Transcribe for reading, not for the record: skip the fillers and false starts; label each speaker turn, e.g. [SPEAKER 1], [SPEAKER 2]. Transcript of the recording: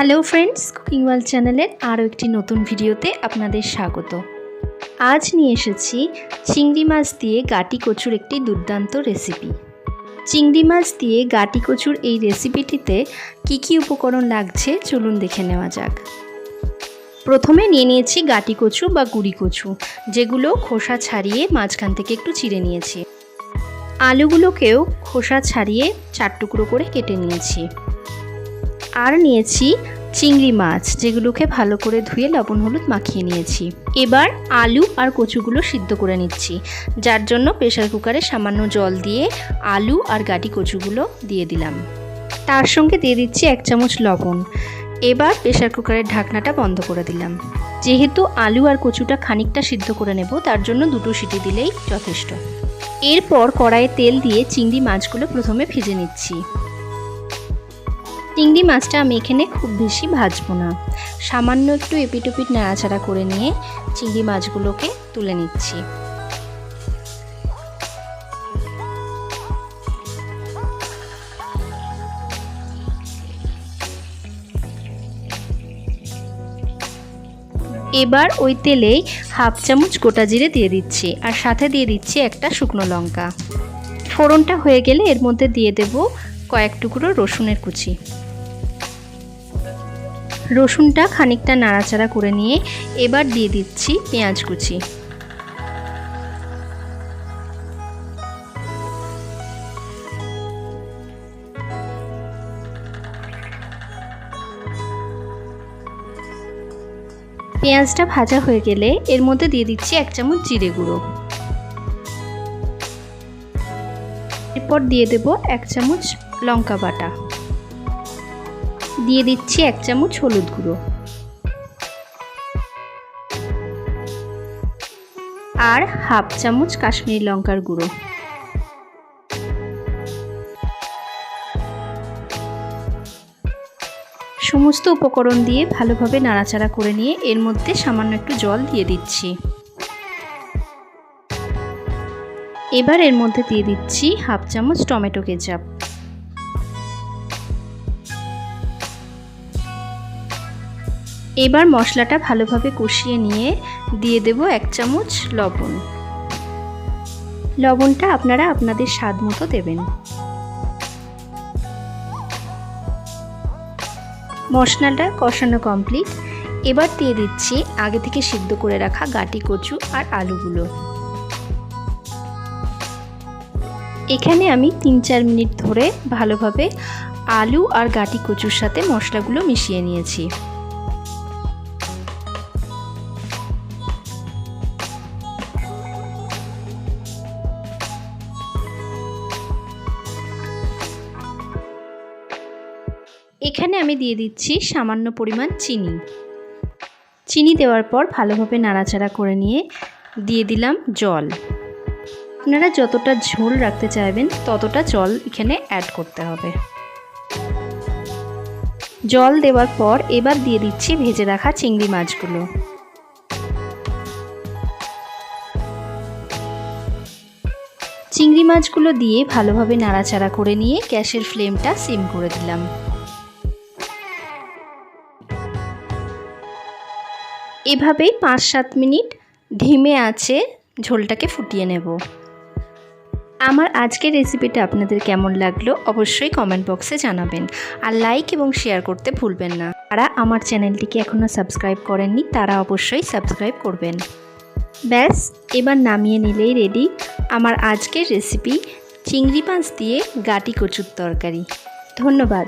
[SPEAKER 1] Hello friends, cooking world চ্যানেলের আরও একটি নতুন ভিডিওতে আপনাদের স্বাগত। আজ নিয়ে এসেছি চিংড়ি মাছ দিয়ে গাটি কচুর একটি দুর্দান্ত রেসিপি। চিংড়ি মাছ দিয়ে গাটি কচুর এই রেসিপিটিতে কি কি উপকরণ লাগছে চলুন দেখে নেওয়া যাক। প্রথমে নিয়ে নিয়েছি গাটি কচু বা গুঁড়ি কচু, যেগুলো খোসা ছাড়িয়ে মাঝখান থেকে একটু চিড়ে নিয়েছি। আলুগুলোকেও খোসা ছাড়িয়ে 4 টুকরো করে কেটে নিয়েছি। আর নিয়েছি চিংড়ি মাছ, যেগুলোকে ভালো করে ধুয়ে লবণ হলুদ মাখিয়ে নিয়েছি। এবার আলু আর কচুগুলো সিদ্ধ করে নিচ্ছি, যার জন্য প্রেসার কুকারে সামান্য জল দিয়ে আলু আর গাটি কচুগুলো দিয়ে দিলাম। তার সঙ্গে দিয়ে দিচ্ছি 1 চামচ লবণ। এবার প্রেসার কুকারের ঢাকনাটা বন্ধ করে দিলাম। যেহেতু আলু আর কচুটা খানিকটা সিদ্ধ করে নেব, তার জন্য 2টো সিটি দিলেই যথেষ্ট। এরপর কড়াইয়ে তেল দিয়ে চিংড়ি মাছগুলো প্রথমে ভেজে নিচ্ছি। চিংড়ি মাছটা আমি এখানে খুব বেশি ভাজবো না, সামান্য একটু এপিট ওপিট নাড়াচাড়া করে নিয়ে চিংড়ি মাছগুলোকে তুলে নিচ্ছি। এবার ওই তেলেই 1/2 চামচ গোটা জিরে দিয়ে দিচ্ছি, আর সাথে দিয়ে দিচ্ছি একটা শুকনো লঙ্কা। ফোড়নটা হয়ে গেলে এর মধ্যে দিয়ে দেব কয়েক টুকরো রসুনের কুচি। রসুনটা খানিকটা নাড়াচাড়া করে নিয়ে এবার দিয়ে দিচ্ছি পেঁয়াজ কুচি। পেঁয়াজটা ভাজা হয়ে গেলে এর মধ্যে দিয়ে দিচ্ছি 1 চামচ জিরে গুঁড়ো। এরপর দিয়ে দেব 1 চামচ লঙ্কা বাটা। দিয়ে দিচ্ছি 1 চামচ হলুদ গুঁড়ো আর 1/2 চামচ কাশ্মীরি লঙ্কার গুঁড়ো। সমস্ত উপকরণ দিয়ে ভালোভাবে নাড়াচাড়া করে নিয়ে এর মধ্যে সামান্য একটু জল দিয়ে দিচ্ছি। এবার এর মধ্যে দিয়ে দিচ্ছি 1/2 চামচ টমেটো কেচাপ। এবার মশলাটা ভালোভাবে কষিয়ে নিয়ে দিয়ে দেব 1 চামচ লবণ। লবণটা আপনারা আপনাদের স্বাদ মতো দেবেন। মশলাটা কষানো কমপ্লিট। এবার দিয়ে দিচ্ছি আগে থেকে সিদ্ধ করে রাখা গাটি কচু আর আলুগুলো। এখানে আমি 3-4 মিনিট ধরে ভালোভাবে আলু আর গাটি কচুর সাথে মশলাগুলো মিশিয়ে নিয়েছি। এখানে আমি দিয়ে দিচ্ছি সামান্য পরিমাণ চিনি। চিনি দেওয়ার পর ভালোভাবে নাড়াচাড়া করে নিয়ে দিয়ে দিলাম জল। আপনারা যতটা ঝোল রাখতে চাইবেন ততটা জল এখানে অ্যাড করতে হবে। জল দেওয়ার পর এবার দিয়ে দিচ্ছি ভেজে রাখা চিংড়ি মাছগুলো। চিংড়ি মাছগুলো দিয়ে ভালোভাবে নাড়াচাড়া করে নিয়ে গ্যাসের ফ্লেমটা সিম করে দিলাম। এভাবেই 5-7 মিনিট ধিমে আঁচে ঝোলটাকে ফুটিয়ে নেব। আমার আজকের রেসিপিটা আপনাদের কেমন লাগলো অবশ্যই কমেন্ট বক্সে জানাবেন, আর লাইক এবং শেয়ার করতে ভুলবেন না। যারা আমার চ্যানেলটিকে এখনও সাবস্ক্রাইব করেননি তারা অবশ্যই সাবস্ক্রাইব করবেন। ব্যাস, এবার নামিয়ে নিলেই রেডি আমার আজকের রেসিপি চিংড়ি মাছ দিয়ে গাটি কচুর তরকারি। ধন্যবাদ।